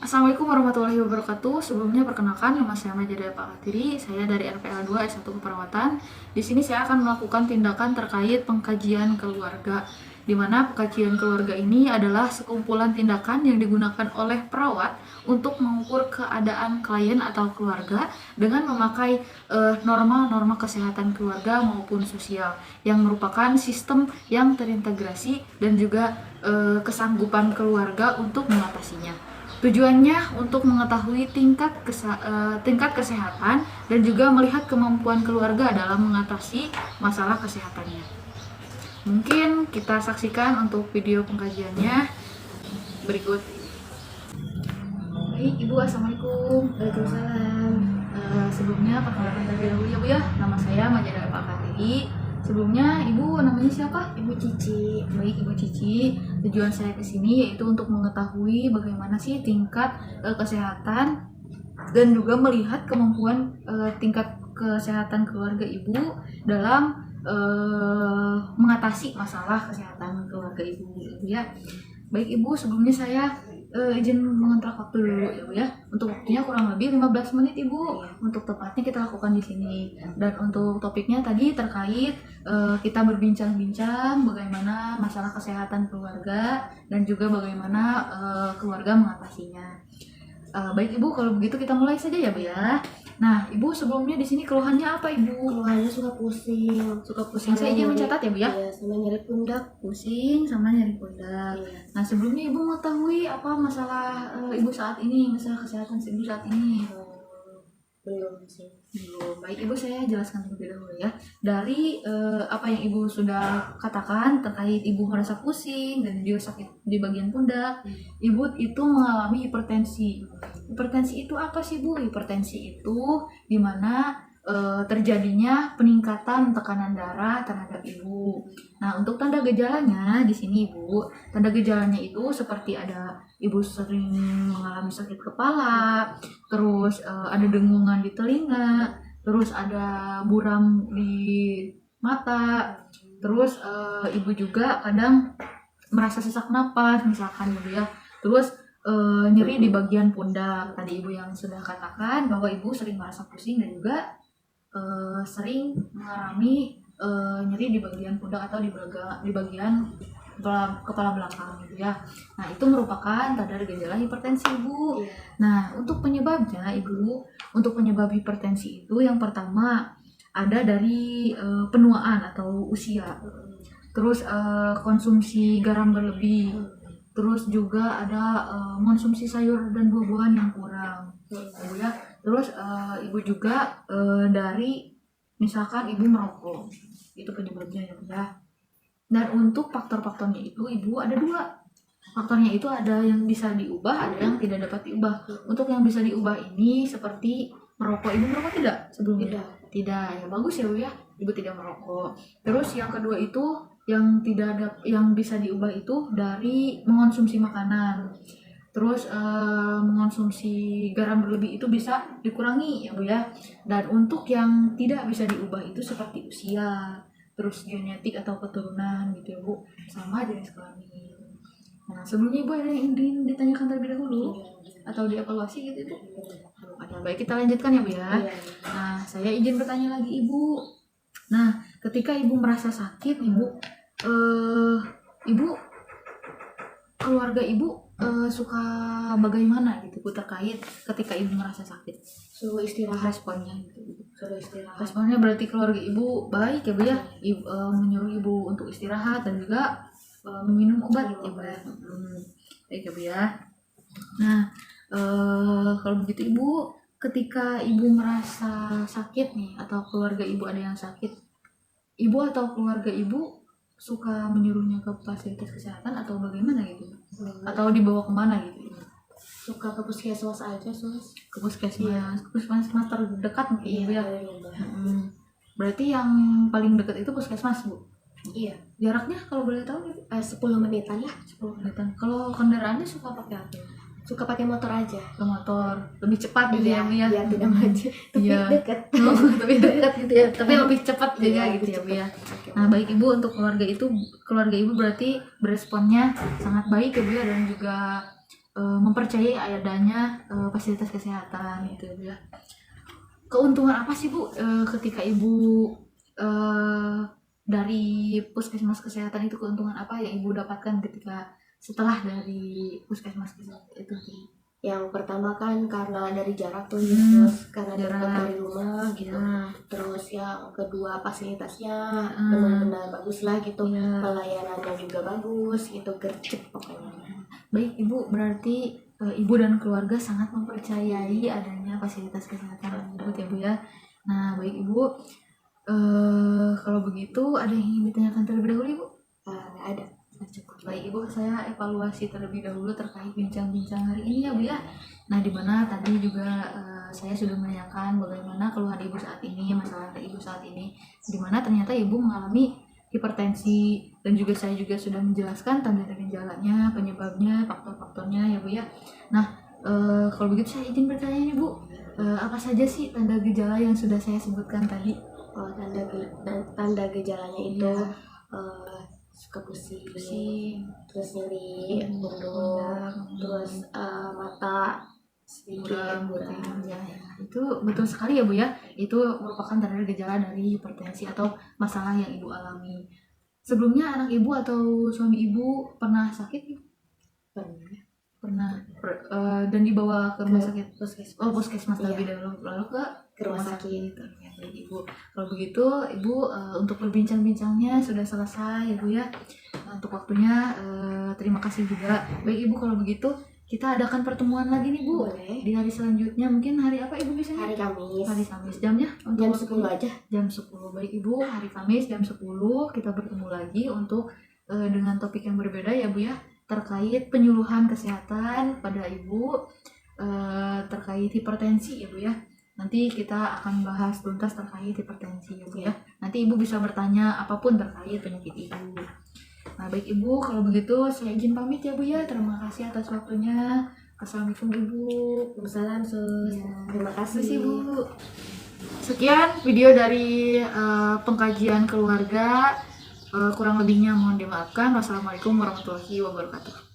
Assalamualaikum warahmatullahi wabarakatuh. Sebelumnya perkenalkan, nama saya Majida Pakatiri. Saya dari RPL 2 S1 Keperawatan. Di sini saya akan melakukan tindakan terkait pengkajian keluarga, di mana pengkajian keluarga ini adalah sekumpulan tindakan yang digunakan oleh perawat untuk mengukur keadaan klien atau keluarga dengan memakai norma-norma kesehatan keluarga maupun sosial, yang merupakan sistem yang terintegrasi dan juga kesanggupan keluarga untuk mengatasinya. Tujuannya untuk mengetahui tingkat kesehatan dan juga melihat kemampuan keluarga dalam mengatasi masalah kesehatannya. Mungkin kita saksikan untuk video pengkajiannya berikut. Baik, Ibu, Assalamualaikum. Waalaikumsalam. Sebelumnya perkenalkan terlebih dahulu ya Bu ya. Nama saya Majida Pakatiri. Sebelumnya Ibu namanya siapa? Ibu Cici. Baik, Ibu Cici. Tujuan saya ke sini yaitu untuk mengetahui bagaimana sih tingkat kesehatan dan juga melihat kemampuan tingkat kesehatan keluarga Ibu dalam mengatasi masalah kesehatan keluarga Ibu ya. Baik Ibu, sebelumnya saya izin mengontrak waktu dulu ya Bu ya. Untuk waktunya kurang lebih 15 menit Ibu. Untuk tepatnya kita lakukan di sini. Dan untuk topiknya tadi terkait kita berbincang-bincang bagaimana masalah kesehatan keluarga dan juga bagaimana keluarga mengatasinya. Baik Ibu, kalau begitu kita mulai saja ya Bu ya. Nah, Ibu sebelumnya di sini keluhannya apa Ibu? Keluhannya suka pusing. Suka pusing. Saya izin mencatat ya Bu ya. Iya, sama nyeri pundak. Pusing sama nyeri pundak. Iya. Nah, sebelumnya Ibu mengetahui apa masalah Ibu saat ini, masalah kesehatan Ibu saat ini? Belum sih. Belum. Baik Ibu, saya jelaskan terlebih dahulu ya. Dari apa yang Ibu sudah katakan terkait Ibu merasa pusing dan juga sakit di bagian pundak, Ibu itu mengalami hipertensi. Hipertensi itu apa sih Bu? Hipertensi itu dimana terjadinya peningkatan tekanan darah terhadap Ibu. Nah, untuk tanda gejalanya di sini Ibu, tanda gejalanya itu seperti ada Ibu sering mengalami sakit kepala, terus ada dengungan di telinga, terus ada buram di mata, terus Ibu juga kadang merasa sesak napas misalkan gitu ya, terus nyeri di bagian pundak. Tadi Ibu yang sudah katakan bahwa Ibu sering merasa pusing dan juga sering mengalami nyeri di bagian pundak atau di bagian kepala belakang gitu ya. Nah, itu merupakan tanda gejala hipertensi Ibu. Iya. Nah, untuk penyebabnya Ibu, untuk penyebab hipertensi itu yang pertama ada dari penuaan atau usia. Terus konsumsi garam berlebih. Terus juga ada mengonsumsi sayur dan buah-buahan yang kurang. Ibu ya. Terus Ibu juga dari misalkan Ibu merokok. Itu penyebabnya ya Bu ya. Dan untuk faktor-faktornya itu Ibu ada dua. Faktornya itu ada yang bisa diubah, ada yang tidak dapat diubah. Untuk yang bisa diubah ini seperti merokok. Ibu merokok tidak sebelumnya? Tidak. Ya bagus ya Bu ya. Ibu tidak merokok. Terus yang kedua itu yang tidak ada, yang bisa diubah itu dari mengonsumsi makanan. Terus mengonsumsi garam berlebih itu bisa dikurangi ya Bu ya. Dan untuk yang tidak bisa diubah itu seperti usia, terus genetik atau keturunan gitu ya Bu, sama jenis kelamin. Nah, sebelumnya Ibu ada yang ingin ditanyakan terlebih dahulu atau dievaluasi gitu Ibu? Belum ada. Baik, kita lanjutkan ya Bu ya. Iya. Nah, saya izin bertanya lagi Ibu. Nah, ketika Ibu merasa sakit Ibu, Ibu keluarga Ibu suka bagaimana gitu Bu terkait ketika Ibu merasa sakit? Suruh istirahat. Responnya gitu. Suruh istirahat. Responnya berarti keluarga Ibu baik ya Bu ya, menyuruh Ibu untuk istirahat dan juga meminum obat ya Bu ya. Baik ya Bu ya. Nah, kalau begitu Ibu, ketika Ibu merasa sakit nih atau keluarga Ibu ada yang sakit, Ibu atau keluarga Ibu suka menyuruhnya ke fasilitas kesehatan atau bagaimana gitu? Atau dibawa kemana gitu? Suka ke puskesmas aja, Sus. Ke puskesmas terdekat mungkin Ibu ya. Berarti yang paling dekat itu puskesmas Bu. Iya. Jaraknya kalau boleh tahu gitu? 10 menitan lah. 10 menitan. Kalau kendaraannya suka pakai apa? Suka pakai motor aja. Ke motor lebih cepat gitu ya Bu ya. Biar tidak maju. Tapi Iya. dekat. Lebih dekat gitu ya. Tapi lebih cepat juga Iya, gitu ya Bu ya. Oke. Nah, baik Ibu, untuk keluarga Ibu berarti beresponnya sangat baik ya Bu ya, dan juga mempercayai adanya fasilitas kesehatan gitu ya Bu ya. Keuntungan apa sih Bu ketika Ibu dari puskesmas kesehatan itu, keuntungan apa yang Ibu dapatkan ketika setelah dari puskesmas kesehatan itu? Yang pertama kan karena dari jarak tuh Hmm, terus karena jarak. dekat dari rumah gitu. Ya, Terus yang kedua fasilitasnya Hmm. benar-benar bagus lah gitu. ya. Pelayanannya juga bagus gitu, gercep pokoknya. Baik Ibu, berarti Ibu dan keluarga sangat mempercayai adanya fasilitas kesehatan tersebut ya Bu ya. Nah baik Ibu, kalau begitu ada yang ingin ditanyakan terlebih dahulu Ibu? Nggak ada. Cukup. Baik Ibu, saya evaluasi terlebih dahulu terkait bincang-bincang hari ini ya Bu ya. Nah di mana tadi juga saya sudah menanyakan bagaimana keluhan Ibu saat ini, masalah Ibu saat ini, di mana ternyata Ibu mengalami hipertensi, dan juga saya juga sudah menjelaskan tanda dan gejalanya, penyebabnya, faktor-faktornya ya Bu ya. Nah kalau begitu saya izin bertanya nih Bu, apa saja sih tanda gejala yang sudah saya sebutkan tadi? Oh, tanda gejalanya itu Iya. suka pusing, Pusing, terus nyeri pundak, terus mata sedikit buram, buram. ya, itu betul sekali ya Bu ya. Itu merupakan tanda gejala dari hipertensi atau masalah yang Ibu alami. Sebelumnya anak Ibu atau suami Ibu pernah sakit? Pernah. Dan dibawa ke rumah sakit? Puskesmas Iya. terlebih dahulu, lalu ke rumah sakit. sakit. Ya, baik Ibu. Kalau begitu Ibu untuk berbincang-bincangnya sudah selesai ya Bu ya. Untuk waktunya terima kasih juga. Baik Ibu, kalau begitu kita adakan pertemuan lagi nih Bu. Boleh. Di hari selanjutnya, mungkin hari apa Ibu biasanya? Hari Kamis. Hari Kamis. Jamnya? Jam Untuk 10 aja. jam 10. Baik Ibu, hari Kamis jam 10 kita bertemu lagi untuk dengan topik yang berbeda ya Bu ya, terkait penyuluhan kesehatan pada Ibu terkait hipertensi ya Bu ya. Nanti kita akan bahas tuntas terkait hipertensi ya Bu ya. Nanti Ibu bisa bertanya apapun terkait penyakit Ibu. Nah baik Ibu, kalau begitu saya izin pamit ya Bu ya. Terima kasih atas waktunya. Assalamualaikum Ibu. Waalaikumsalam sus. Ya, Terima kasih. Bu. Sekian video dari pengkajian keluarga. Kurang lebihnya mohon dimaafkan. Wassalamualaikum warahmatullahi wabarakatuh.